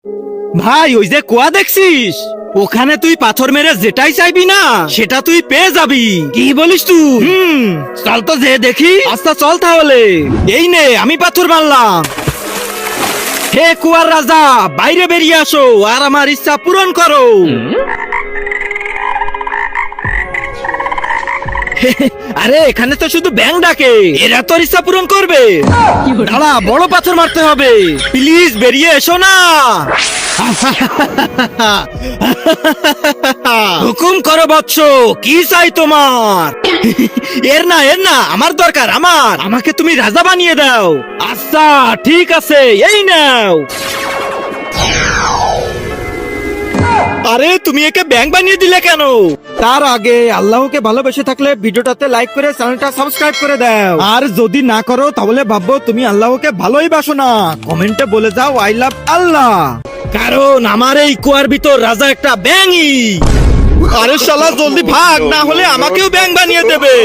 ভাই ওই যে কুয়া দেখছিস, ওখানে তুই পাথর মেরে যেটাই চাইবি না সেটা তুই পেয়ে যাবি। কি বলিস তুই? চল তো যে দেখি। আচ্ছা চল তাহলে। এই নে আমি পাথর মারলাম। হে কুয়ার রাজা, বাইরে বেরিয়ে আসো আর আমার ইচ্ছা পূরণ করো। আরে এখানে তো শুধু ব্যাং ডাকে, এরা তোর ইচ্ছা পূরণ করবে? দাঁড়া, বড় পাথর মারতে হবে। প্লিজ বেরিয়ে এসো না। হুকুম করো বৎস, কি চাই তোমার? এর না আমার দরকার, আমাকে তুমি রাজা বানিয়ে দাও। আচ্ছা ঠিক আছে, এই নাও। আরে তুমি একে ব্যাং বানিয়ে দিলে কেন? তার আগে আল্লাহকে ভালোবেসে থাকলে ভিডিওটাতে লাইক করে চ্যানেলটা সাবস্ক্রাইব করে দাও, আর যদি না করো তাহলে ভাববো তুমি আল্লাহকে ভালোই বাসো না। কমেন্টে বলে যাও আই লাভ আল্লাহ, কারণ আমার এই কুয়ার ভিতর রাজা একটা ব্যাঙই। আরে শালা জলদি ভাগ, না হলে আমাকেও ব্যাং বানিয়ে দেবে।